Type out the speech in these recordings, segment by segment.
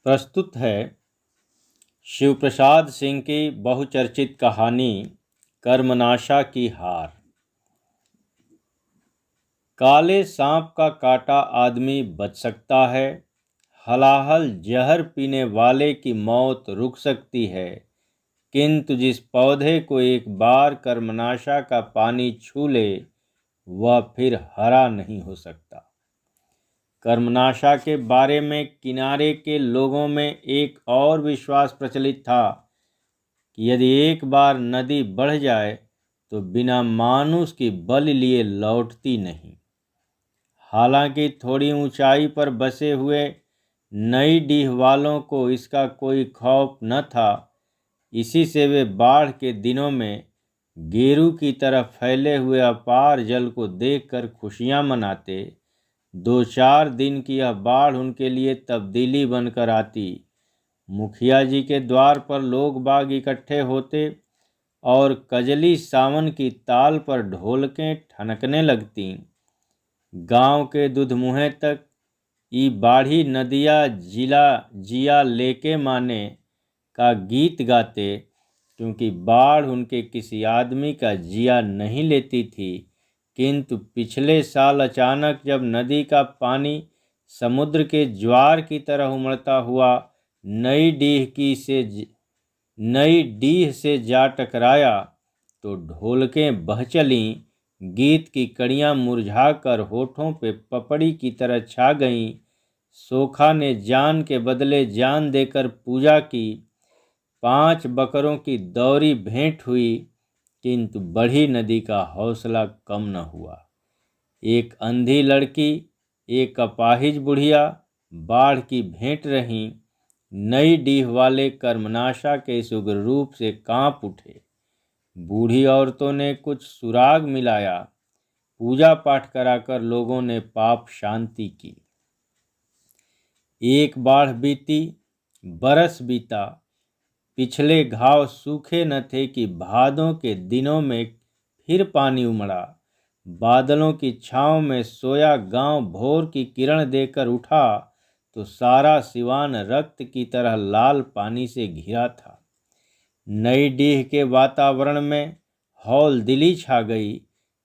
प्रस्तुत है शिव प्रसाद सिंह की बहुचर्चित कहानी कर्मनाशा की हार। काले सांप का काटा आदमी बच सकता है, हलाहल जहर पीने वाले की मौत रुक सकती है, किंतु जिस पौधे को एक बार कर्मनाशा का पानी छू ले वह फिर हरा नहीं हो सकता। कर्मनाशा के बारे में किनारे के लोगों में एक और विश्वास प्रचलित था कि यदि एक बार नदी बढ़ जाए तो बिना मानुष की बलि लिए लौटती नहीं। हालांकि थोड़ी ऊंचाई पर बसे हुए नई डीह वालों को इसका कोई खौफ न था। इसी से वे बाढ़ के दिनों में गेरू की तरह फैले हुए अपार जल को देखकर खुशियां मनाते। 2-4 दिन की यह बाढ़ उनके लिए तब्दीली बनकर आती। मुखिया जी के द्वार पर लोग बाग इकट्ठे होते और कजली सावन की ताल पर ढोलकें ठनकने लगती। गांव के दुधमुहे तक ई बाढ़ी नदिया जिला जिया लेके माने का गीत गाते, क्योंकि बाढ़ उनके किसी आदमी का जिया नहीं लेती थी। किंतु पिछले साल अचानक जब नदी का पानी समुद्र के ज्वार की तरह उमड़ता हुआ नई डीह से जा टकराया तो ढोलकें बह चलीं, गीत की कड़ियां मुरझाकर होठों पे पपड़ी की तरह छा गईं। सोखा ने जान के बदले जान देकर पूजा की। 5 बकरों की दौरी भेंट हुई, किंतु बढ़ी नदी का हौसला कम न हुआ। एक अंधी लड़की, एक अपाहिज बुढ़िया बाढ़ की भेंट रहीं। नई डीह वाले कर्मनाशा के इस उग्र रूप से कांप उठे। बूढ़ी औरतों ने कुछ सुराग मिलाया, पूजा पाठ कराकर लोगों ने पाप शांति की। एक बाढ़ बीती, बरस बीता, पिछले घाव सूखे न थे कि भादों के दिनों में फिर पानी उमड़ा। बादलों की छांव में सोया गांव भोर की किरण देकर उठा तो सारा सिवान रक्त की तरह लाल पानी से घिरा था। नई डीह के वातावरण में हौल दिली छा गई।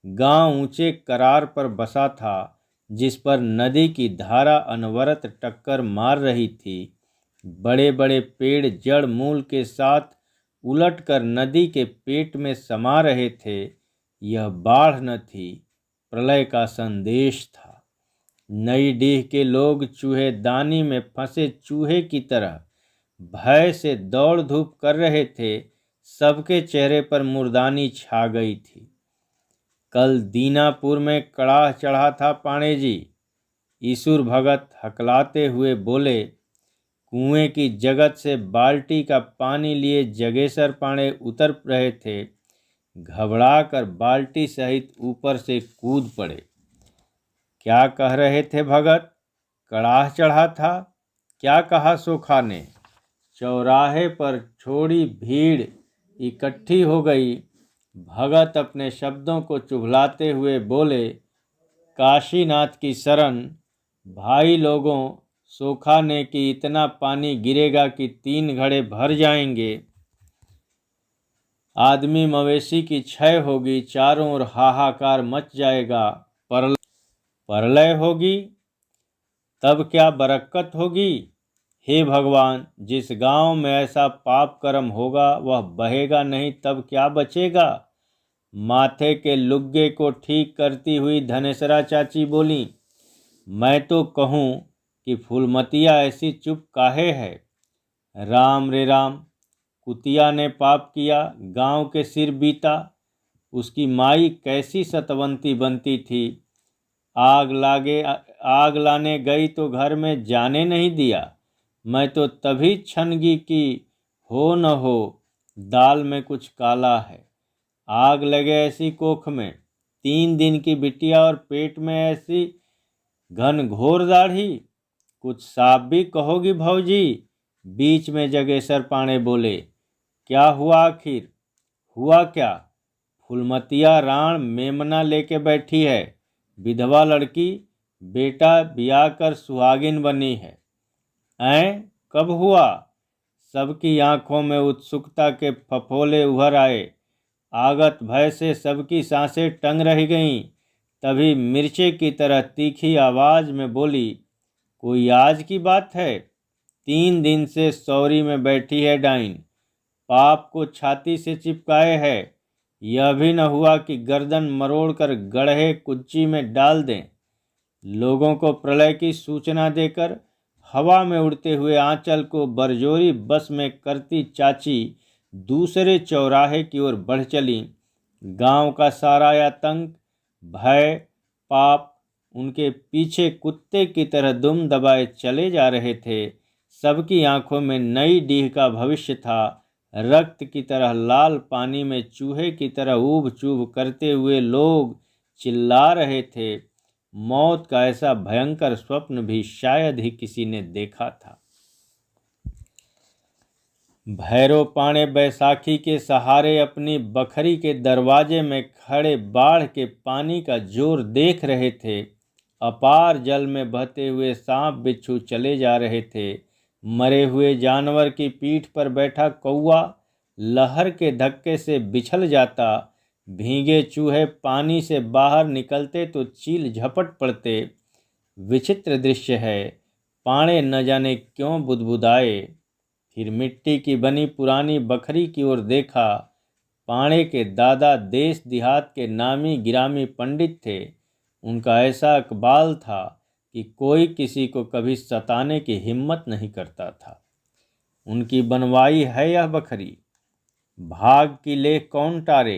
गांव ऊंचे करार पर बसा था, जिस पर नदी की धारा अनवरत टक्कर मार रही थी। बड़े बड़े पेड़ जड़ मूल के साथ उलटकर नदी के पेट में समा रहे थे। यह बाढ़ न थी, प्रलय का संदेश था। नई डीह के लोग चूहेदानी में फंसे चूहे की तरह भय से दौड़ धूप कर रहे थे। सबके चेहरे पर मुर्दानी छा गई थी। कल दीनापुर में कड़ाह चढ़ा था पाणे जी। ईसुर भगत हकलाते हुए बोले। कुएं की जगत से बाल्टी का पानी लिए जगेसर पाणे उतर रहे थे। घबराकर बाल्टी सहित ऊपर से कूद पड़े। क्या कह रहे थे भगत? कड़ाह चढ़ा था? क्या कहा सोखा ने? चौराहे पर छोड़ी भीड़ इकट्ठी हो गई। भगत अपने शब्दों को चुभलाते हुए बोले, काशीनाथ की शरण। भाई लोगों, सोखा ने कि इतना पानी गिरेगा कि 3 घड़े भर जाएंगे। आदमी मवेशी की क्षय होगी, चारों ओर हाहाकार मच जाएगा। परलय होगी, तब क्या बरक्कत होगी। हे भगवान, जिस गांव में ऐसा पाप कर्म होगा वह बहेगा नहीं, तब क्या बचेगा। माथे के लुग्गे को ठीक करती हुई धनेसरा चाची बोली, मैं तो कहूँ कि फूलमतिया ऐसी चुप काहे है। राम रे राम, कुतिया ने पाप किया, गांव के सिर बीता। उसकी माई कैसी सतवंती बनती थी। आग लाने गई तो घर में जाने नहीं दिया। मैं तो तभी छनगी कि हो न हो दाल में कुछ काला है। आग लगे ऐसी कोख में, 3 दिन की बिटिया और पेट में ऐसी घनघोर दाढ़ी। कुछ साफ भी कहोगी भौजी। बीच में जगेसर पाणे बोले, क्या हुआ आखिर? हुआ क्या? फूलमतिया राण मेमना लेके बैठी है। विधवा लड़की, बेटा ब्याह कर सुहागिन बनी है। कब हुआ? सबकी आंखों में उत्सुकता के फफोले उभर आए। आगत भय से सबकी सांसें टंग रह गईं। तभी मिर्चे की तरह तीखी आवाज में बोली, कोई आज की बात है? 3 दिन से सौरी में बैठी है डाइन, पाप को छाती से चिपकाए है। यह भी न हुआ कि गर्दन मरोड़कर गड्ढे कुच्ची में डाल दें। लोगों को प्रलय की सूचना देकर हवा में उड़ते हुए आंचल को बरजोरी बस में करती चाची दूसरे चौराहे की ओर बढ़ चली। गांव का सारा आतंक, भय, पाप उनके पीछे कुत्ते की तरह दुम दबाए चले जा रहे थे। सबकी आंखों में नई डीह का भविष्य था। रक्त की तरह लाल पानी में चूहे की तरह ऊब चूब करते हुए लोग चिल्ला रहे थे। मौत का ऐसा भयंकर स्वप्न भी शायद ही किसी ने देखा था। भैरव पाणे बैसाखी के सहारे अपनी बखरी के दरवाजे में खड़े बाढ़ के पानी का जोर देख रहे थे। अपार जल में बहते हुए सांप बिच्छू चले जा रहे थे। मरे हुए जानवर की पीठ पर बैठा कौवा लहर के धक्के से बिछल जाता। भीगे चूहे पानी से बाहर निकलते तो चील झपट पड़ते। विचित्र दृश्य है। पाणे न जाने क्यों बुदबुदाए। फिर मिट्टी की बनी पुरानी बखरी की ओर देखा। पाणे के दादा देश देहात के नामी गिरामी पंडित थे। उनका ऐसा इकबाल था कि कोई किसी को कभी सताने की हिम्मत नहीं करता था। उनकी बनवाई है यह बखरी। भाग की लेख कौन टारे।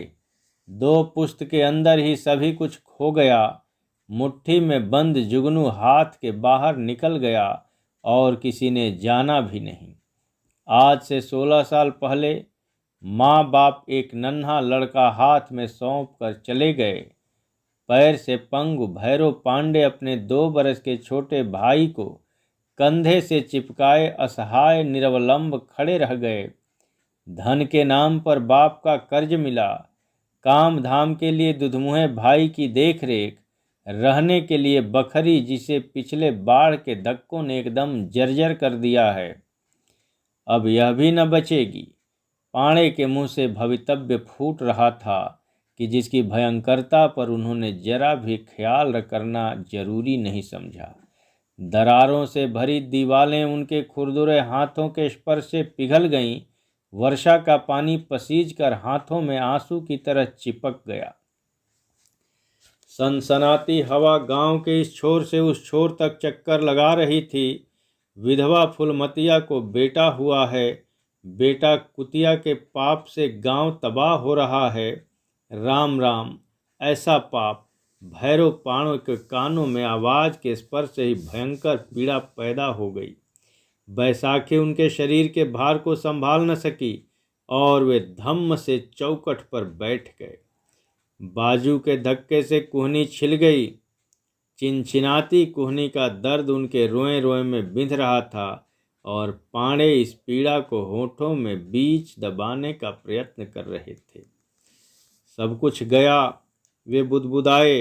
2 पुश्त के अंदर ही सभी कुछ खो गया। मुट्ठी में बंद जुगनू हाथ के बाहर निकल गया और किसी ने जाना भी नहीं। आज से 16 साल पहले माँ बाप एक नन्हा लड़का हाथ में सौंप कर चले गए। पैर से पंगु भैरव पांडे अपने 2 बरस के छोटे भाई को कंधे से चिपकाए असहाय निरवलंब खड़े रह गए। धन के नाम पर बाप का कर्ज मिला, काम धाम के लिए दुधमुहे भाई की देखरेख, रहने के लिए बखरी जिसे पिछले बाढ़ के धक्कों ने एकदम जर्जर कर दिया है। अब यह भी न बचेगी। पाणे के मुंह से भवितव्य फूट रहा था कि जिसकी भयंकरता पर उन्होंने जरा भी ख्याल करना जरूरी नहीं समझा। दरारों से भरी दीवारें उनके खुरदुरे हाथों के स्पर्श से पिघल गईं। वर्षा का पानी पसीज कर हाथों में आंसू की तरह चिपक गया। सनसनाती हवा गांव के इस छोर से उस छोर तक चक्कर लगा रही थी। विधवा फुलमतिया को बेटा हुआ है। बेटा कुतिया के पाप से गांव तबाह हो रहा है। राम राम, ऐसा पाप। भैरव पाणों के कानों में आवाज के स्पर्श से ही भयंकर पीड़ा पैदा हो गई। बैसाखी उनके शरीर के भार को संभाल न सकी और वे धम्म से चौखट पर बैठ गए। बाजू के धक्के से कुहनी छिल गई। चिनचिनाती कुहनी का दर्द उनके रोए रोए में बिंध रहा था और पाणे इस पीड़ा को होठों में बीच दबाने का प्रयत्न कर रहे थे। सब कुछ गया, वे बुदबुदाए।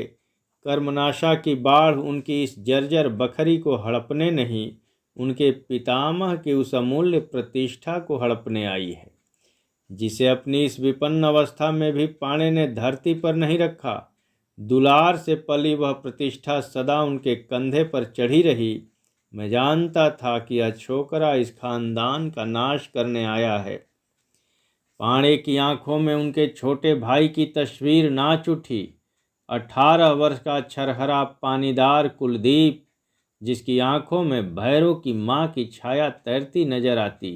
कर्मनाशा की बाढ़ उनकी इस जर्जर बखरी को हड़पने नहीं, उनके पितामह की उस अमूल्य प्रतिष्ठा को हड़पने आई है, जिसे अपनी इस विपन्न अवस्था में भी पाणे ने धरती पर नहीं रखा। दुलार से पली वह प्रतिष्ठा सदा उनके कंधे पर चढ़ी रही। मैं जानता था कि यह छोकरा इस खानदान का नाश करने आया है। पाणे की आंखों में उनके छोटे भाई की तस्वीर नाच उठी। 18 वर्ष का छरहरा पानीदार कुलदीप, जिसकी आंखों में भैरव की माँ की छाया तैरती नजर आती।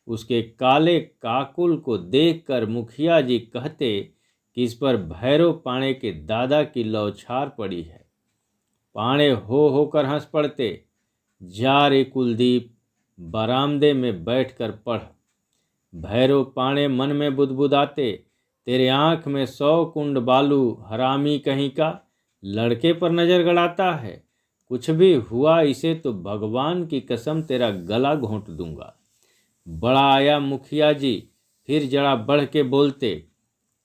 उसके काले काकुल को देखकर मुखिया जी कहते कि इस पर भैरव पाणे के दादा की लौछार पड़ी है। पाणे हो होकर हंस पड़ते। जा रे कुलदीप, बरामदे में बैठकर पढ़। भैरव पाणे मन में बुदबुदाते, तेरे आंख में 100 कुंड बालू, हरामी कहीं का, लड़के पर नजर गड़ाता है। कुछ भी हुआ इसे तो भगवान की कसम तेरा गला घोंट दूंगा। बड़ा आया मुखिया जी, फिर जरा बढ़ के बोलते,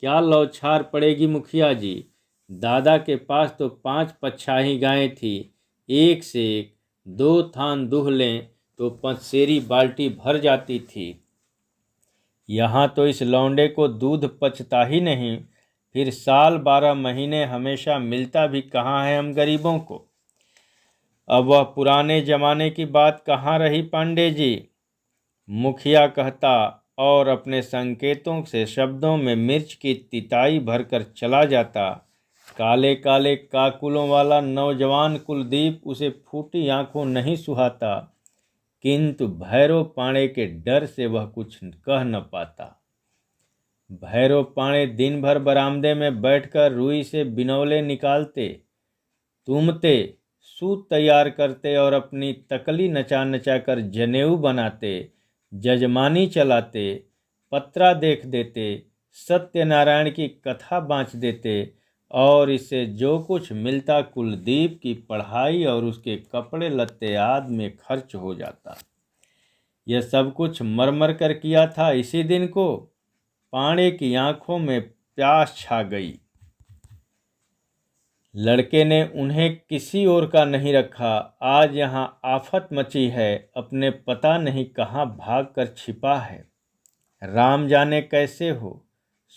क्या लौछार पड़ेगी मुखिया जी। दादा के पास तो 5 पच्छाही गायें थी, एक से एक 2 थान दूह लें तो पचसेरी बाल्टी भर जाती थी। यहाँ तो इस लौंडे को दूध पचता ही नहीं, फिर साल 12 महीने हमेशा मिलता भी कहाँ है हम गरीबों को। अब वह पुराने जमाने की बात कहाँ रही पांडे जी, मुखिया कहता और अपने संकेतों से शब्दों में मिर्च की तिताई भरकर चला जाता। काले काले काकुलों वाला नौजवान कुलदीप उसे फूटी आंखों नहीं सुहाता, किंतु भैरव पाणे के डर से वह कुछ कह न पाता। भैरव पाणे दिन भर बरामदे में बैठकर रुई से बिनौले निकालते, तुमते, सूत तैयार करते और अपनी तकली नचा नचा कर जनेऊ बनाते, जजमानी चलाते, पत्रा देख देते, सत्यनारायण की कथा बाँच देते और इससे जो कुछ मिलता कुलदीप की पढ़ाई और उसके कपड़े लत्ते आदि में खर्च हो जाता। यह सब कुछ मर कर किया था। इसी दिन को पाणे की आंखों में प्यास छा गई। लड़के ने उन्हें किसी और का नहीं रखा। आज यहाँ आफत मची है, अपने पता नहीं कहाँ भाग कर छिपा है। राम जाने कैसे हो।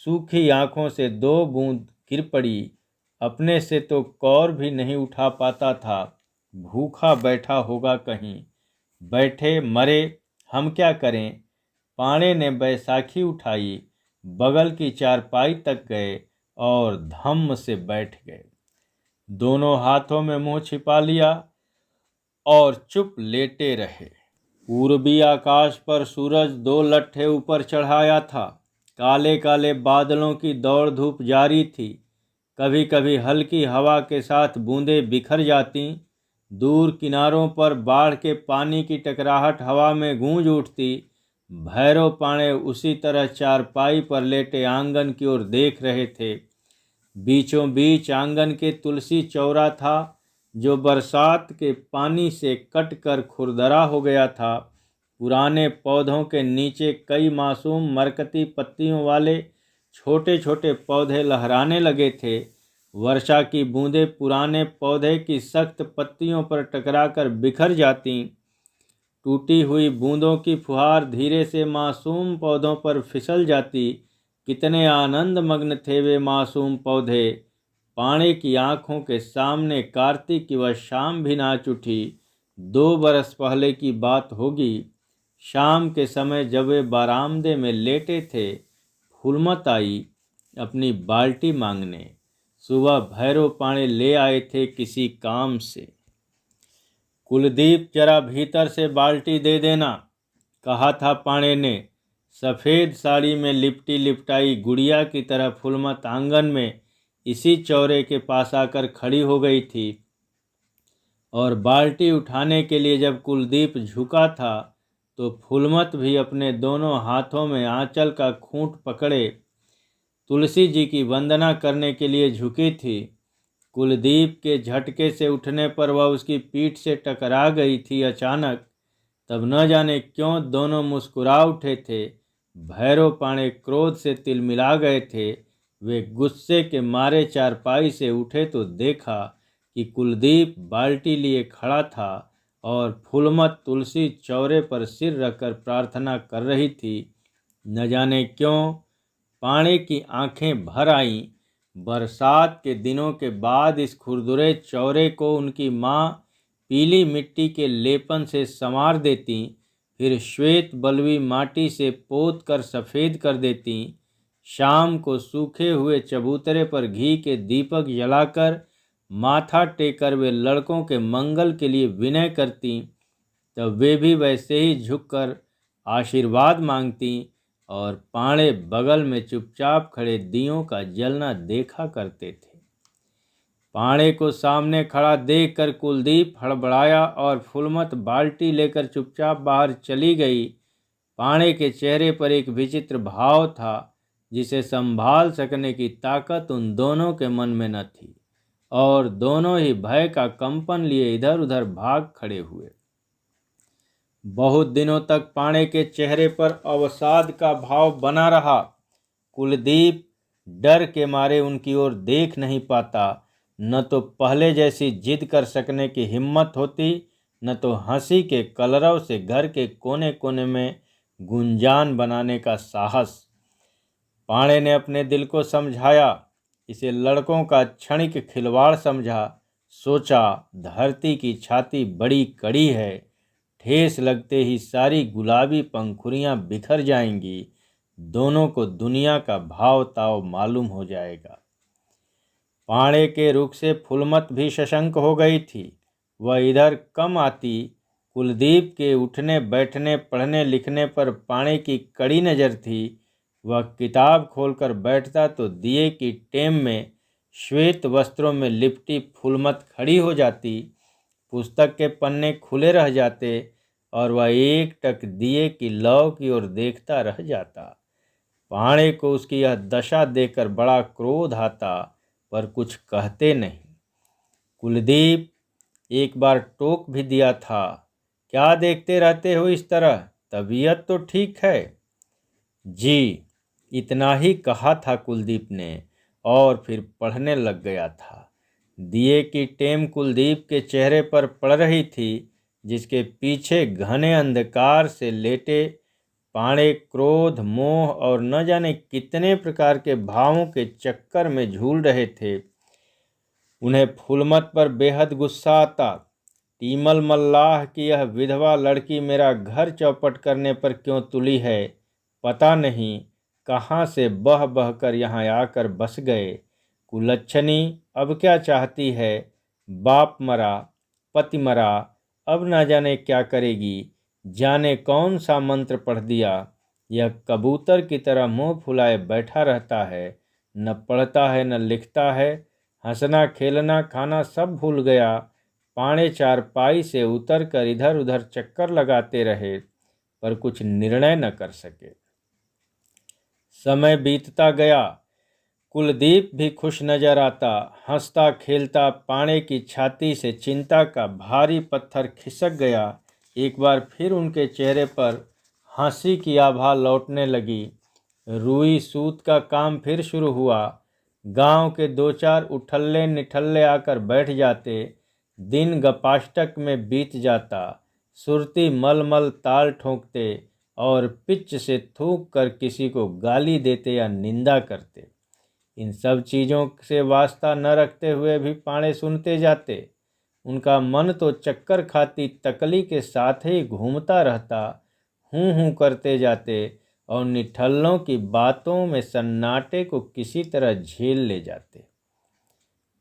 सूखी आंखों से 2 बूंद गिर पड़ी। अपने से तो कौर भी नहीं उठा पाता था, भूखा बैठा होगा कहीं। बैठे मरे, हम क्या करें। पाणे ने बैसाखी उठाई, बगल की चारपाई तक गए और धम्म से बैठ गए। दोनों हाथों में मुंह छिपा लिया और चुप लेटे रहे। पूर्वी आकाश पर सूरज 2 लट्ठे ऊपर चढ़ाया था। काले काले बादलों की दौड़ धूप जारी थी। कभी कभी हल्की हवा के साथ बूंदें बिखर जाती। दूर किनारों पर बाढ़ के पानी की टकराहट हवा में गूंज उठती। भैरव पाणे उसी तरह चारपाई पर लेटे आंगन की ओर देख रहे थे। बीचों बीच आंगन के तुलसी चौरा था, जो बरसात के पानी से कटकर खुरदरा हो गया था। पुराने पौधों के नीचे कई मासूम मरकती पत्तियों वाले छोटे छोटे पौधे लहराने लगे थे। वर्षा की बूंदें पुराने पौधे की सख्त पत्तियों पर टकराकर बिखर जातीं। टूटी हुई बूंदों की फुहार धीरे से मासूम पौधों पर फिसल जाती। कितने आनंद मग्न थे वे मासूम पौधे। पाणे की आंखों के सामने कार्तिक की वह शाम भी नाच उठी। 2 बरस पहले की बात होगी। शाम के समय जब वे बरामदे में लेटे थे, फूलमत आई अपनी बाल्टी मांगने। सुबह भैरव पाणे ले आए थे किसी काम से। कुलदीप, जरा भीतर से बाल्टी दे देना, कहा था पाणे ने। सफ़ेद साड़ी में लिपटी लिपटाई गुड़िया की तरह फूलमत आंगन में इसी चौरे के पास आकर खड़ी हो गई थी और बाल्टी उठाने के लिए जब कुलदीप झुका था तो फूलमत भी अपने दोनों हाथों में आंचल का खूंट पकड़े तुलसी जी की वंदना करने के लिए झुकी थी। कुलदीप के झटके से उठने पर वह उसकी पीठ से टकरा गई थी अचानक। तब न जाने क्यों दोनों मुस्कुरा उठे थे। भैरव पाणे क्रोध से तिलमिला गए थे। वे गुस्से के मारे चारपाई से उठे तो देखा कि कुलदीप बाल्टी लिए खड़ा था और फूलमत तुलसी चौरे पर सिर रखकर प्रार्थना कर रही थी। न जाने क्यों पाणे की आंखें भर आईं। बरसात के दिनों के बाद इस खुरदुरे चौरे को उनकी माँ पीली मिट्टी के लेपन से संवार देती, फिर श्वेत बलुई माटी से पोत कर सफ़ेद कर देती। शाम को सूखे हुए चबूतरे पर घी के दीपक जलाकर माथा टेकर वे लड़कों के मंगल के लिए विनय करती। तब वे भी वैसे ही झुककर आशीर्वाद मांगती और पाणे बगल में चुपचाप खड़े दियों का जलना देखा करते थे। पाणे को सामने खड़ा देखकर कुलदीप हड़बड़ाया और फूलमत बाल्टी लेकर चुपचाप बाहर चली गई। पाणे के चेहरे पर एक विचित्र भाव था, जिसे संभाल सकने की ताकत उन दोनों के मन में न थी और दोनों ही भय का कंपन लिए इधर उधर भाग खड़े हुए। बहुत दिनों तक पाणे के चेहरे पर अवसाद का भाव बना रहा। कुलदीप डर के मारे उनकी ओर देख नहीं पाता। न तो पहले जैसी जिद कर सकने की हिम्मत होती, न तो हंसी के कलरव से घर के कोने कोने में गुंजान बनाने का साहस। पाणे ने अपने दिल को समझाया, इसे लड़कों का क्षणिक खिलवाड़ समझा। सोचा, धरती की छाती बड़ी कड़ी है, ठेस लगते ही सारी गुलाबी पंखुड़ियां बिखर जाएंगी, दोनों को दुनिया का भाव ताव मालूम हो जाएगा। पाणे के रुख से फुलमत भी सशंक हो गई थी। वह इधर कम आती। कुलदीप के उठने बैठने पढ़ने लिखने पर पाणे की कड़ी नज़र थी। वह किताब खोलकर बैठता तो दिए की टेम में श्वेत वस्त्रों में लिपटी फुलमत खड़ी हो जाती। पुस्तक के पन्ने खुले रह जाते और वह एक टक दिए की लौ की ओर देखता रह जाता। पाणे को उसकी यह दशा देखकर बड़ा क्रोध आता, पर कुछ कहते नहीं। कुलदीप एक बार टोक भी दिया था, क्या देखते रहते हो इस तरह, तबीयत तो ठीक है? जी, इतना ही कहा था कुलदीप ने और फिर पढ़ने लग गया था। दिए की टेम कुलदीप के चेहरे पर पड़ रही थी, जिसके पीछे घने अंधकार से लेटे पाणे क्रोध मोह और न जाने कितने प्रकार के भावों के चक्कर में झूल रहे थे। उन्हें फुलमत पर बेहद गुस्सा आता। टीमल मल्लाह की यह विधवा लड़की मेरा घर चौपट करने पर क्यों तुली है, पता नहीं कहाँ से बह बह कर यहाँ आकर बस गए। कुलच्छनी अब क्या चाहती है, बाप मरा पति मरा, अब ना जाने क्या करेगी, जाने कौन सा मंत्र पढ़ दिया। यह कबूतर की तरह मुंह फुलाए बैठा रहता है, न पढ़ता है न लिखता है, हंसना खेलना खाना सब भूल गया। पाणे चारपाई से उतरकर इधर उधर चक्कर लगाते रहे, पर कुछ निर्णय न कर सके। समय बीतता गया। कुलदीप भी खुश नजर आता, हंसता खेलता। पाणे की छाती से चिंता का भारी पत्थर खिसक गया। एक बार फिर उनके चेहरे पर हंसी की आभा लौटने लगी। रुई सूत का काम फिर शुरू हुआ। गांव के दो चार उठल्ले निठल्ले आकर बैठ जाते। दिन गपाष्टक में बीत जाता। सुरती मलमल ताल ठोंकते और पिच से थूक कर किसी को गाली देते या निंदा करते। इन सब चीज़ों से वास्ता न रखते हुए भी पाणे सुनते जाते। उनका मन तो चक्कर खाती तकली के साथ ही घूमता रहता। हूँ करते जाते और निठल्लों की बातों में सन्नाटे को किसी तरह झेल ले जाते।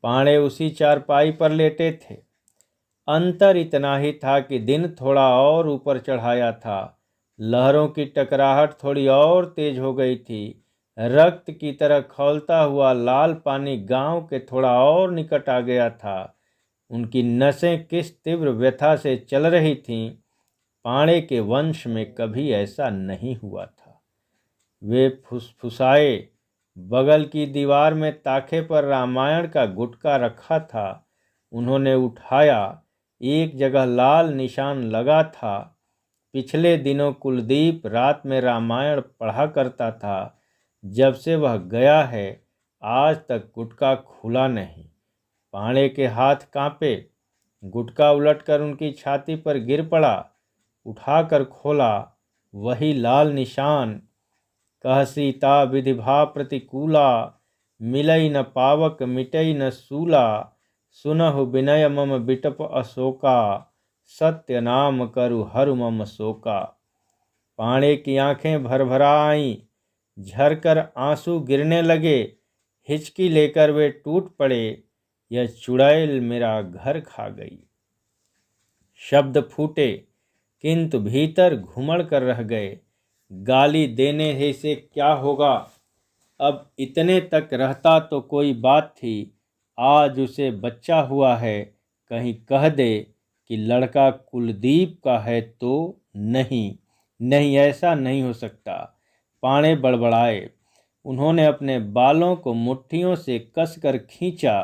पाणे उसी चारपाई पर लेटे थे। अंतर इतना ही था कि दिन थोड़ा और ऊपर चढ़ाया था। लहरों की टकराहट थोड़ी और तेज हो गई थी। रक्त की तरह खौलता हुआ लाल पानी गांव के थोड़ा और निकट आ गया था। उनकी नसें किस तीव्र व्यथा से चल रही थीं, पाणे के वंश में कभी ऐसा नहीं हुआ था। वे फुसफुसाए। बगल की दीवार में ताखे पर रामायण का गुटका रखा था। उन्होंने उठाया। एक जगह लाल निशान लगा था। पिछले दिनों कुलदीप रात में रामायण पढ़ा करता था। जब से वह गया है, आज तक गुटका खुला नहीं। पाणे के हाथ कांपे। गुटका उलटकर उनकी छाती पर गिर पड़ा। उठाकर खोला, वही लाल निशान। कह सीता विधिभा प्रतिकूला, मिलई न पावक मिटई न सूला, सुनहु विनय मम बिटप अशोका, सत्य नाम करु हरु मम शोका। पाणे की आंखें भरभरा आईं, झरकर आंसू गिरने लगे। हिचकी लेकर वे टूट पड़े। यह चुड़ैल मेरा घर खा गई। शब्द फूटे, किंतु भीतर घुमड़ कर रह गए। गाली देने से क्या होगा, अब इतने तक रहता तो कोई बात थी। आज उसे बच्चा हुआ है, कहीं कह दे कि लड़का कुलदीप का है तो नहीं, नहीं, ऐसा नहीं हो सकता। पाणे बड़बड़ाए। उन्होंने अपने बालों को मुट्ठियों से कसकर खींचा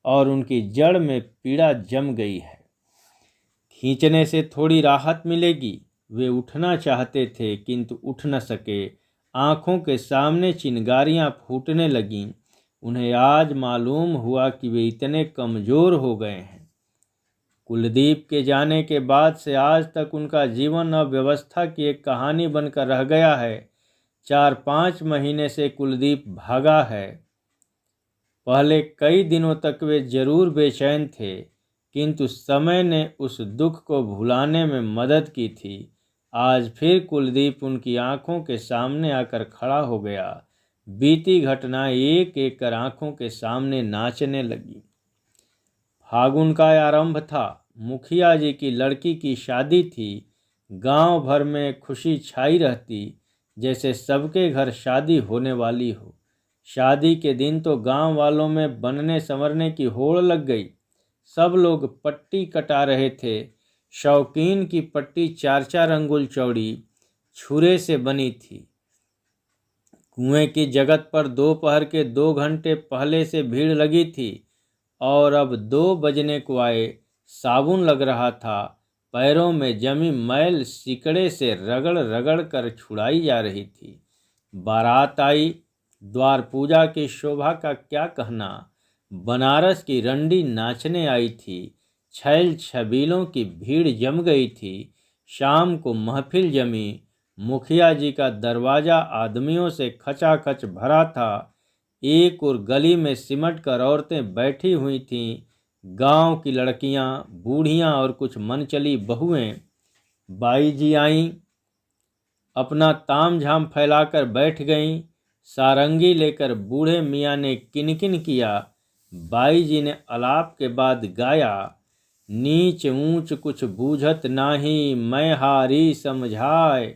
और उनकी जड़ में पीड़ा जम गई है। खींचने से थोड़ी राहत मिलेगी। वे उठना चाहते थे किंतु उठ न सके। आंखों के सामने चिंगारियां फूटने लगीं। उन्हें आज मालूम हुआ कि वे इतने कमज़ोर हो गए हैं। कुलदीप के जाने के बाद से आज तक उनका जीवन अव्यवस्था की एक कहानी बनकर रह गया है। 4-5 महीने से कुलदीप भागा है। पहले कई दिनों तक वे जरूर बेचैन थे, किंतु समय ने उस दुख को भुलाने में मदद की थी। आज फिर कुलदीप उनकी आंखों के सामने आकर खड़ा हो गया। बीती घटनाएं एक एक कर आंखों के सामने नाचने लगी। फागुन का आरंभ था। मुखिया जी की लड़की की शादी थी। गांव भर में खुशी छाई रहती, जैसे सबके घर शादी होने वाली हो। शादी के दिन तो गांव वालों में बनने संवरने की होड़ लग गई। सब लोग पट्टी कटा रहे थे। शौकीन की पट्टी 4-4 अंगुल चौड़ी छुरे से बनी थी। कुएं की जगत पर दोपहर के 2 घंटे पहले से भीड़ लगी थी और अब 2 बजने को आए। साबुन लग रहा था। पैरों में जमी मैल सिकड़े से रगड़ रगड़ कर छुड़ाई जा रही थी। बारात आई। द्वार पूजा की शोभा का क्या कहना। बनारस की रंडी नाचने आई थी। छैल छबीलों की भीड़ जम गई थी। शाम को महफिल जमी। मुखिया जी का दरवाजा आदमियों से खचाखच भरा था। एक और गली में सिमट कर औरतें बैठी हुई थीं। गांव की लड़कियां, बूढ़ियां और कुछ मनचली बहुएं। बाई जी आईं, अपना तामझाम फैलाकर बैठ गईं। सारंगी लेकर बूढ़े मियाँ ने किनकिन किया। बाई जी ने अलाप के बाद गाया, नीच ऊंच कुछ बूझत नाही, मैं हारी समझाए,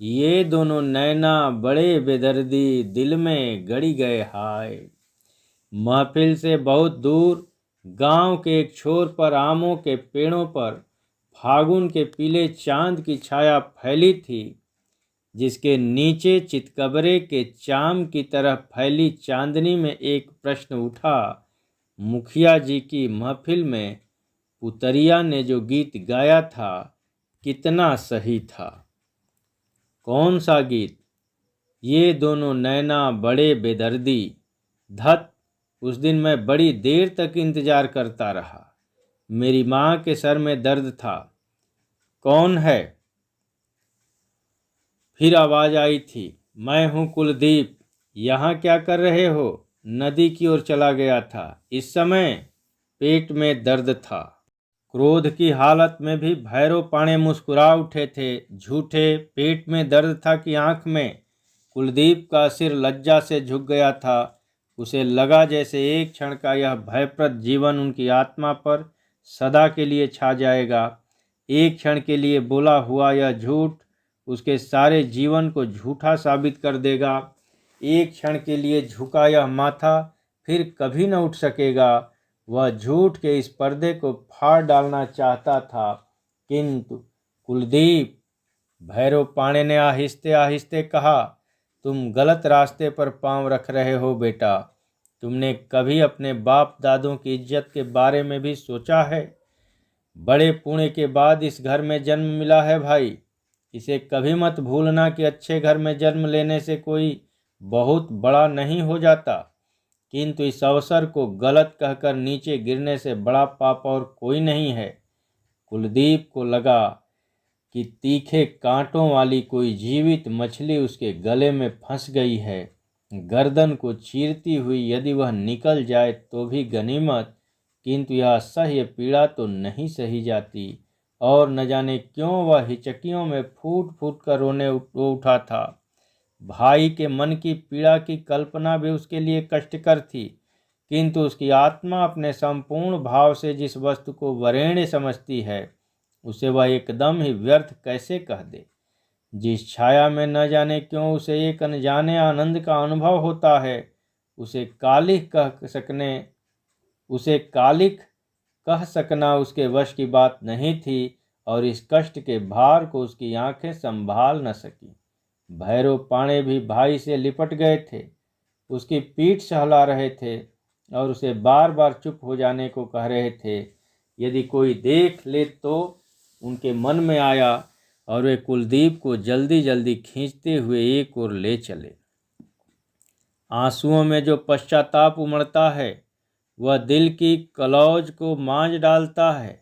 ये दोनों नैना बड़े बेदर्दी, दिल में गड़ी गए हाय। महफिल से बहुत दूर गांव के एक छोर पर आमों के पेड़ों पर फागुन के पीले चांद की छाया फैली थी, जिसके नीचे चितकबरे के चाम की तरह फैली चांदनी में एक प्रश्न उठा। मुखिया जी की महफिल में पुतरिया ने जो गीत गाया था, कितना सही था। कौन सा गीत? ये दोनों नैना बड़े बेदर्दी। धत, उस दिन मैं बड़ी देर तक इंतजार करता रहा। मेरी माँ के सर में दर्द था। कौन है? फिर आवाज आई थी, मैं हूँ कुलदीप। यहाँ क्या कर रहे हो? नदी की ओर चला गया था। इस समय पेट में दर्द था। क्रोध की हालत में भी भैरव पाणे मुस्कुरा उठे थे। झूठे। पेट में दर्द था कि आंख में? कुलदीप का सिर लज्जा से झुक गया था। उसे लगा जैसे एक क्षण का यह भयप्रद जीवन उनकी आत्मा पर सदा के लिए छा जाएगा। एक क्षण के लिए बोला हुआ यह झूठ उसके सारे जीवन को झूठा साबित कर देगा। एक क्षण के लिए झुका यह माथा फिर कभी न उठ सकेगा। वह झूठ के इस पर्दे को फाड़ डालना चाहता था, किंतु कुलदीप, भैरव पाणे ने आहिस्ते आहिस्ते कहा, तुम गलत रास्ते पर पांव रख रहे हो बेटा। तुमने कभी अपने बाप दादों की इज्जत के बारे में भी सोचा है? बड़े पुण्य के बाद इस घर में जन्म मिला है भाई। इसे कभी मत भूलना कि अच्छे घर में जन्म लेने से कोई बहुत बड़ा नहीं हो जाता, किंतु इस अवसर को गलत कहकर नीचे गिरने से बड़ा पाप और कोई नहीं है। कुलदीप को लगा कि तीखे कांटों वाली कोई जीवित मछली उसके गले में फंस गई है। गर्दन को चीरती हुई यदि वह निकल जाए तो भी गनीमत, किंतु यह असह्य पीड़ा तो नहीं सही जाती। और न जाने क्यों वह हिचकियों में फूट फूट कर रोने उठा था। भाई के मन की पीड़ा की कल्पना भी उसके लिए कष्टकर थी, किंतु उसकी आत्मा अपने संपूर्ण भाव से जिस वस्तु को वरेण्य समझती है, उसे वह एकदम ही व्यर्थ कैसे कह दे। जिस छाया में न जाने क्यों उसे एक अनजाने आनंद का अनुभव होता है, उसे कालिक कह सकना उसके वश की बात नहीं थी, और इस कष्ट के भार को उसकी आंखें संभाल न सकी। भैरव पाणे भी भाई से लिपट गए थे, उसकी पीठ सहला रहे थे और उसे बार बार चुप हो जाने को कह रहे थे। यदि कोई देख ले तो उनके मन में आया और वे कुलदीप को जल्दी जल्दी खींचते हुए एक ओर ले चले। आंसुओं में जो पश्चाताप उमड़ता है, वह दिल की कलौज को मांझ डालता है।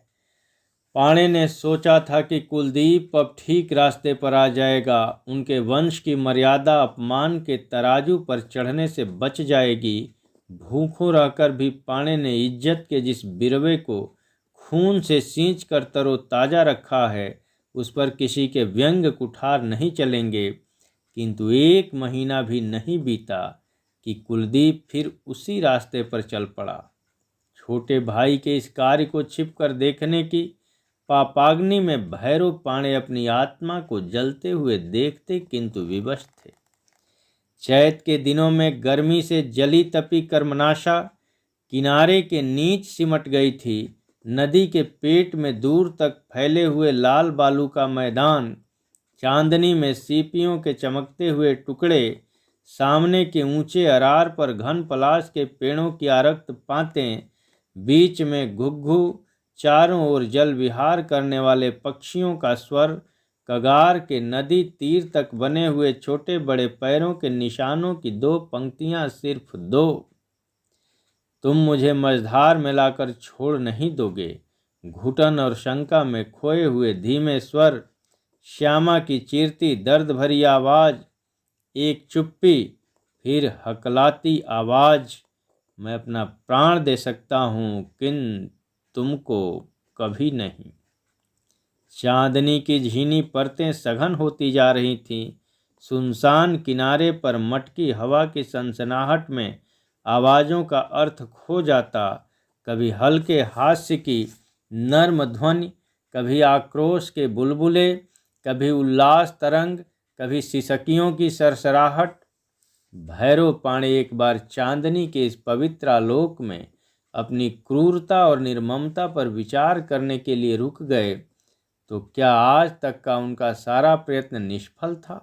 पाणे ने सोचा था कि कुलदीप अब ठीक रास्ते पर आ जाएगा, उनके वंश की मर्यादा अपमान के तराजू पर चढ़ने से बच जाएगी। भूखों रहकर भी पाणे ने इज्जत के जिस बिरवे को खून से सींच कर तरोताजा रखा है, उस पर किसी के व्यंग कुठार नहीं चलेंगे। किंतु 1 महीना भी नहीं बीता कि कुलदीप फिर उसी रास्ते पर चल पड़ा। छोटे भाई के इस कार्य को छिपकर देखने की पापाग्नि में भैरव पाणे अपनी आत्मा को जलते हुए देखते किंतु विवश थे। चैत के दिनों में गर्मी से जली तपी कर्मनाशा किनारे के नीच सिमट गई थी। नदी के पेट में दूर तक फैले हुए लाल बालू का मैदान, चांदनी में सीपियों के चमकते हुए टुकड़े, सामने के ऊंचे अरार पर घन पलाश के पेड़ों की आरक्त पातें, बीच में घुघु, चारों ओर जल विहार करने वाले पक्षियों का स्वर, कगार के नदी तीर तक बने हुए छोटे बड़े पैरों के निशानों की 2 पंक्तियां, सिर्फ 2। तुम मुझे मझधार में लाकर छोड़ नहीं दोगे। घुटन और शंका में खोए हुए धीमे स्वर, श्यामा की चीरती दर्द भरी आवाज, एक चुप्पी, फिर हकलाती आवाज, मैं अपना प्राण दे सकता हूँ किंतु तुमको कभी नहीं। चांदनी की झीनी परतें सघन होती जा रही थीं। सुनसान किनारे पर मटकी हवा की सनसनाहट में आवाज़ों का अर्थ खो जाता। कभी हल्के हास्य की नर्म ध्वनि, कभी आक्रोश के बुलबुले, कभी उल्लास तरंग, कभी सिसकियों की सरसराहट। भैरव पाणे एक बार चांदनी के इस पवित्र आलोक में अपनी क्रूरता और निर्ममता पर विचार करने के लिए रुक गए तो क्या आज तक का उनका सारा प्रयत्न निष्फल था?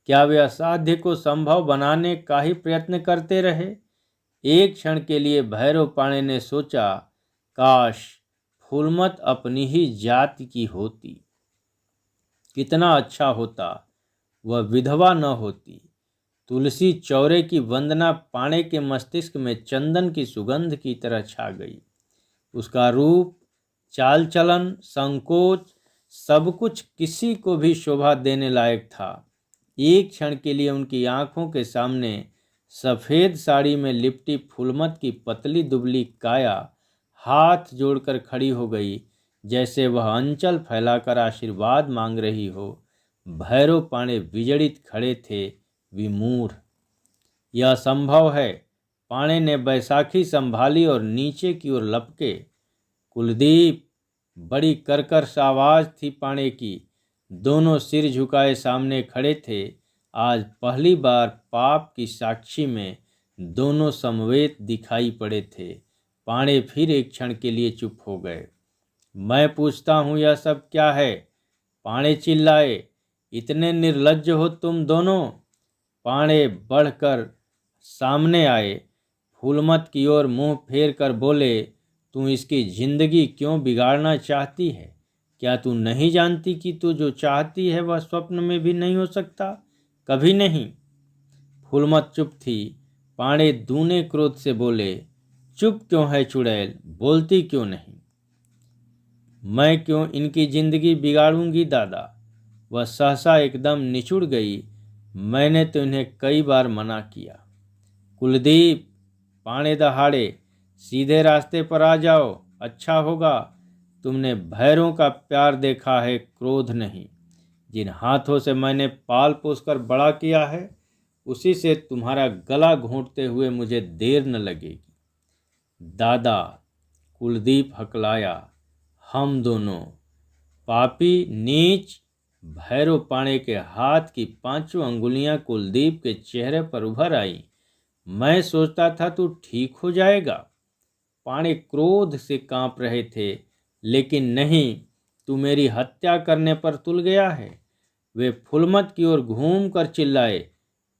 क्या वे असाध्य को संभव बनाने का ही प्रयत्न करते रहे? एक क्षण के लिए भैरव पाणे ने सोचा, काश फूलमत अपनी ही जाति की होती, कितना अच्छा होता, वह विधवा न होती। तुलसी चौरे की वंदना पाणे के मस्तिष्क में चंदन की सुगंध की तरह छा गई। उसका रूप, चाल चलन, संकोच, सब कुछ किसी को भी शोभा देने लायक था। एक क्षण के लिए उनकी आंखों के सामने सफ़ेद साड़ी में लिपटी फूलमत की पतली दुबली काया हाथ जोड़कर खड़ी हो गई, जैसे वह अंचल फैलाकर आशीर्वाद मांग रही हो। भैरव पाणे विजड़ित खड़े थे, विमूढ़। यह संभव है? पाणे ने बैसाखी संभाली और नीचे की ओर लपके। कुलदीप! बड़ी कर्कश आवाज थी पाणे की। दोनों सिर झुकाए सामने खड़े थे। आज पहली बार पाप की साक्षी में दोनों समवेत दिखाई पड़े थे। पाणे फिर एक क्षण के लिए चुप हो गए। मैं पूछता हूँ, यह सब क्या है? पाणे चिल्लाए। इतने निर्लज्ज हो तुम दोनों? पाणे बढ़कर सामने आए, फूलमत की ओर मुंह फेर कर बोले, तू इसकी जिंदगी क्यों बिगाड़ना चाहती है? क्या तू नहीं जानती कि तू जो चाहती है वह स्वप्न में भी नहीं हो सकता, कभी नहीं? फूलमत चुप थी। पाणे दूने क्रोध से बोले, चुप क्यों है चुड़ैल, बोलती क्यों नहीं? मैं क्यों इनकी जिंदगी बिगाड़ूंगी दादा? वह सहसा एकदम निचुड़ गई। मैंने तो इन्हें कई बार मना किया। कुलदीप! पाणे दहाड़े, सीधे रास्ते पर आ जाओ, अच्छा होगा। तुमने भैरों का प्यार देखा है, क्रोध नहीं। जिन हाथों से मैंने पाल पोस कर बड़ा किया है, उसी से तुम्हारा गला घोंटते हुए मुझे देर न लगेगी। दादा! कुलदीप हकलाया। हम दोनों पापी, नीच! भैरव पाणे के हाथ की 5 अंगुलियां कुलदीप के चेहरे पर उभर आई। मैं सोचता था तू ठीक हो जाएगा। पाणे क्रोध से कांप रहे थे, लेकिन नहीं, तू मेरी हत्या करने पर तुल गया है। वे फुलमत की ओर घूम कर चिल्लाए,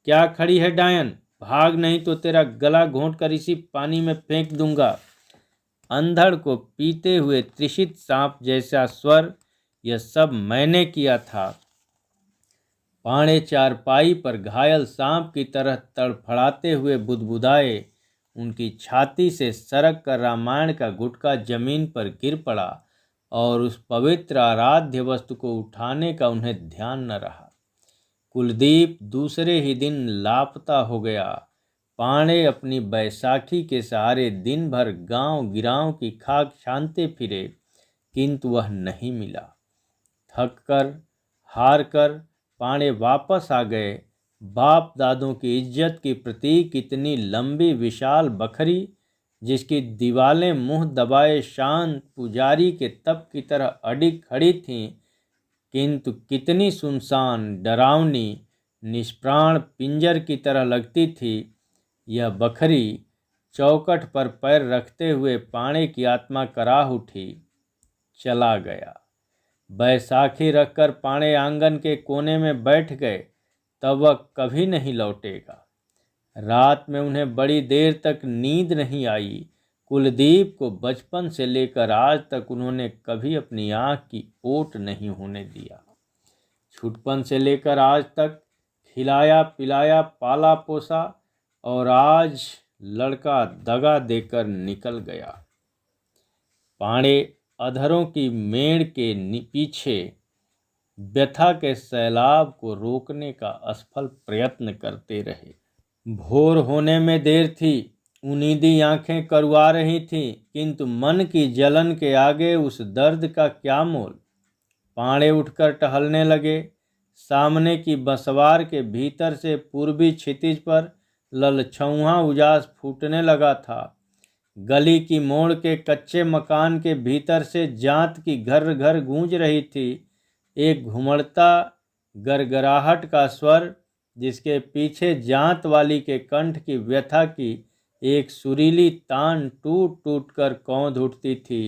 क्या खड़ी है डायन? भाग, नहीं तो तेरा गला घोंट कर इसी पानी में फेंक दूंगा। अंधड़ को पीते हुए त्रिषित सांप जैसा स्वर, यह सब मैंने किया था। पाणे चारपाई पर घायल सांप की तरह तड़फड़ाते हुए बुदबुदाए। उनकी छाती से सरक कर रामायण का गुटका जमीन पर गिर पड़ा। और उस पवित्र आराध्य वस्तु को उठाने का उन्हें ध्यान न रहा। कुलदीप दूसरे ही दिन लापता हो गया। पांडे अपनी बैसाखी के सहारे दिन भर गांव गिरांव की खाक छानते फिरे, किंतु वह नहीं मिला। थक कर हार कर पांडे वापस आ गए। बाप दादों की इज्जत की प्रतीक इतनी लंबी विशाल बखरी, जिसकी दीवारें मुंह दबाए शांत पुजारी के तप की तरह अडिग खड़ी थीं, किंतु कितनी सुनसान, डरावनी, निष्प्राण पिंजर की तरह लगती थी। यह बखरी चौखट पर पैर रखते हुए पांडे की आत्मा कराह उठी, चला गया। बैसाखी रखकर पांडे आंगन के कोने में बैठ गए। तब वह कभी नहीं लौटेगा। रात में उन्हें बड़ी देर तक नींद नहीं आई। कुलदीप को बचपन से लेकर आज तक उन्होंने कभी अपनी आँख की ओट नहीं होने दिया। छुटपन से लेकर आज तक खिलाया पिलाया पाला पोसा, और आज लड़का दगा देकर निकल गया। पांडे अधरों की मेड़ के पीछे व्यथा के सैलाब को रोकने का असफल प्रयत्न करते रहे। भोर होने में देर थी। उनीदी आंखें करवा रही थीं, किंतु मन की जलन के आगे उस दर्द का क्या मोल। पांडे उठकर टहलने लगे। सामने की बसवार के भीतर से पूर्वी क्षितिज पर ललछौहा उजास फूटने लगा था। गली की मोड़ के कच्चे मकान के भीतर से जांत की घर घर गूंज रही थी। एक घुमड़ता गरगराहट का स्वर, जिसके पीछे जांत वाली के कंठ की व्यथा की एक सुरीली तान टूट टूट कर कौंध उठती थी।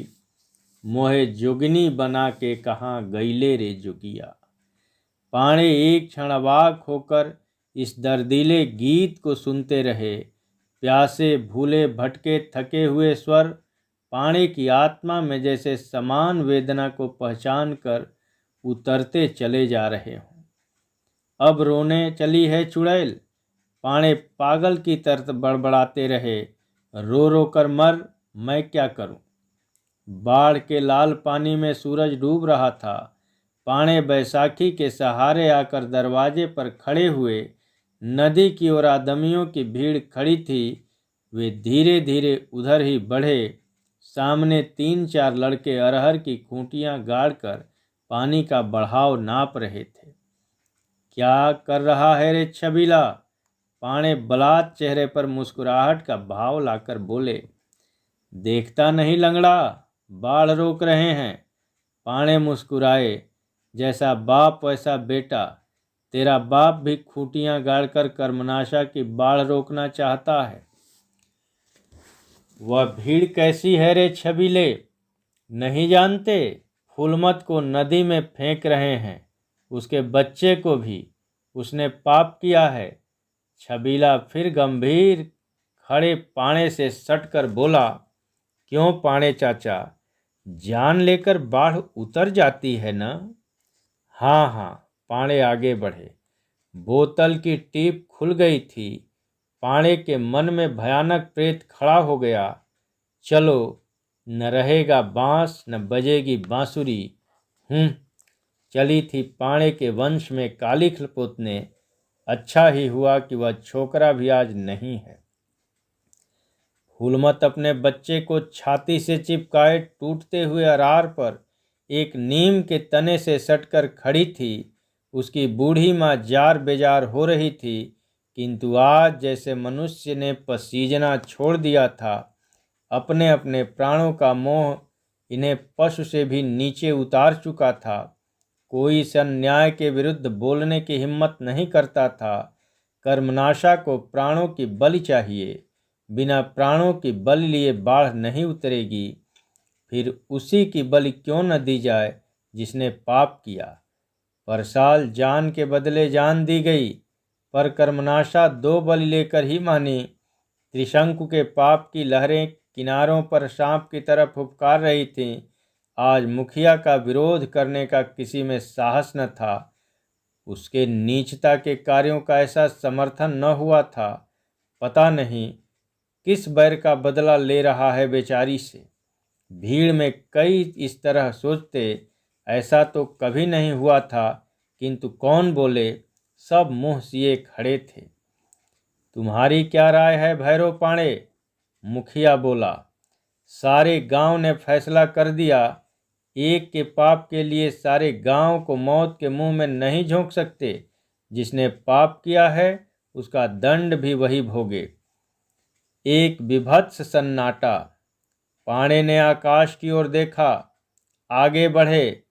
मोहे जोगिनी बना के कहाँ गईले रे जोगिया। पांडे एक क्षण अवाक होकर इस दर्दीले गीत को सुनते रहे। प्यासे भूले भटके थके हुए स्वर पांडे की आत्मा में जैसे समान वेदना को पहचान कर उतरते चले जा रहे हों। अब रोने चली है चुड़ैल। पांडे पागल की तरह बड़बड़ाते रहे। रो रो कर मर, मैं क्या करूं। बाढ़ के लाल पानी में सूरज डूब रहा था। पांडे बैसाखी के सहारे आकर दरवाजे पर खड़े हुए। नदी की ओर आदमियों की भीड़ खड़ी थी। वे धीरे धीरे उधर ही बढ़े। सामने 3-4 लड़के अरहर की खूंटियां गाड़कर पानी का बढ़ाव नाप रहे थे। क्या कर रहा है रे छबीला। पांडे बलात् चेहरे पर मुस्कुराहट का भाव लाकर बोले। देखता नहीं लंगड़ा, बाढ़ रोक रहे हैं। पांडे मुस्कुराए। जैसा बाप वैसा बेटा। तेरा बाप भी खूंटियां गाड़कर कर्मनाशा की बाढ़ रोकना चाहता है। वह भीड़ कैसी है रे छबीले, नहीं जानते। फूलमत को नदी में फेंक रहे हैं, उसके बच्चे को भी। उसने पाप किया है। छबीला फिर गंभीर खड़े पांडे से सटकर बोला। क्यों पांडे चाचा, जान लेकर बाढ़ उतर जाती है ना। हाँ हाँ, पांडे आगे बढ़े। बोतल की टीप खुल गई थी। पांडे के मन में भयानक प्रेत खड़ा हो गया। चलो, न रहेगा बांस न बजेगी बांसुरी। चली थी पांडे के वंश में कालिख पोतने। अच्छा ही हुआ कि वह छोकरा भी आज नहीं है। फूलमत अपने बच्चे को छाती से चिपकाए टूटते हुए अरार पर एक नीम के तने से सटकर खड़ी थी। उसकी बूढ़ी माँ जार बेजार हो रही थी, किंतु आज जैसे मनुष्य ने पसीजना छोड़ दिया था। अपने अपने प्राणों का मोह इन्हें पशु से भी नीचे उतार चुका था। कोई इस अन्याय के विरुद्ध बोलने की हिम्मत नहीं करता था। कर्मनाशा को प्राणों की बलि चाहिए। बिना प्राणों की बलि लिए बाढ़ नहीं उतरेगी। फिर उसी की बलि क्यों न दी जाए जिसने पाप किया। पर साल जान के बदले जान दी गई, पर कर्मनाशा 2 बलि लेकर ही मानी। त्रिशंकु के पाप की लहरें किनारों पर सांप की तरह फुफकार रही थीं। आज मुखिया का विरोध करने का किसी में साहस न था। उसके नीचता के कार्यों का ऐसा समर्थन न हुआ था। पता नहीं किस बैर का बदला ले रहा है बेचारी से। भीड़ में कई इस तरह सोचते, ऐसा तो कभी नहीं हुआ था, किंतु कौन बोले, सब मुंह सिए खड़े थे। तुम्हारी क्या राय है भैरव पांडे? मुखिया बोला। सारे गांव ने फैसला कर दिया, एक के पाप के लिए सारे गांव को मौत के मुंह में नहीं झोंक सकते। जिसने पाप किया है उसका दंड भी वही भोगे। एक विभत्स सन्नाटा। पांडे ने आकाश की ओर देखा, आगे बढ़े।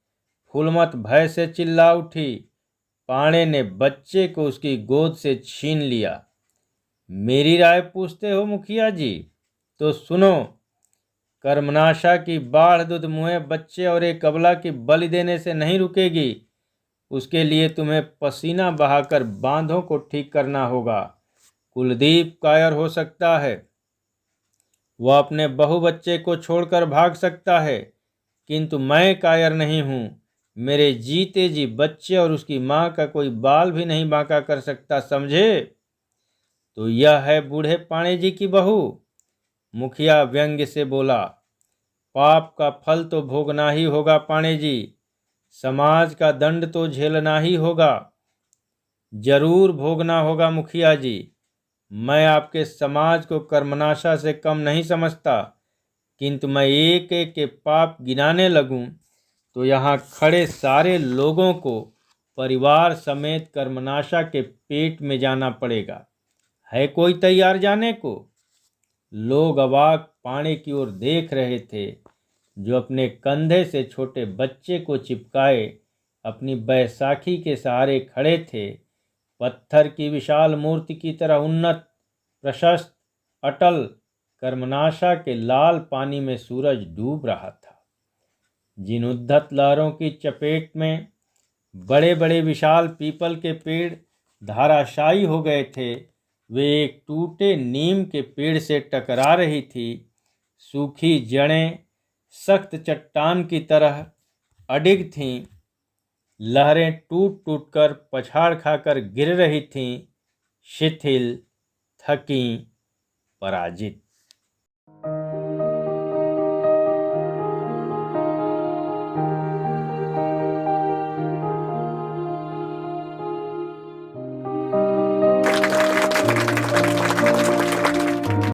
फूलमत भय से चिल्ला उठी। पांडे ने बच्चे को उसकी गोद से छीन लिया। मेरी राय पूछते हो मुखिया जी? तो सुनो, कर्मनाशा की बाढ़ दूध मुँहे बच्चे और एक अबला की बलि देने से नहीं रुकेगी। उसके लिए तुम्हें पसीना बहाकर बांधों को ठीक करना होगा। कुलदीप कायर हो सकता है, वह अपने बहु बच्चे को छोड़कर भाग सकता है, किंतु मैं कायर नहीं हूँ। मेरे जीते जी बच्चे और उसकी माँ का कोई बाल भी नहीं बांका कर सकता, समझे? तो यह है बूढ़े पाणे जी की बहू? मुखिया व्यंग्य से बोला। पाप का फल तो भोगना ही होगा पाणे जी, समाज का दंड तो झेलना ही होगा। जरूर भोगना होगा मुखिया जी। मैं आपके समाज को कर्मनाशा से कम नहीं समझता, किंतु मैं एक एक के पाप गिनाने लगूं तो यहाँ खड़े सारे लोगों को परिवार समेत कर्मनाशा के पेट में जाना पड़ेगा। है कोई तैयार जाने को? लोग अवाक पानी की ओर देख रहे थे, जो अपने कंधे से छोटे बच्चे को चिपकाए अपनी बैसाखी के सहारे खड़े थे। पत्थर की विशाल मूर्ति की तरह उन्नत, प्रशस्त, अटल कर्मनाशा के लाल पानी में सूरज डूब रहा था। जिन उद्धत लहरों की चपेट में बड़े बड़े विशाल पीपल के पेड़ धाराशायी हो गए थे, वे एक टूटे नीम के पेड़ से टकरा रही थी। सूखी जड़ें सख्त चट्टान की तरह अडिग थीं। लहरें टूट टूट कर पछाड़ खाकर गिर रही थीं, शिथिल, थकी, पराजित।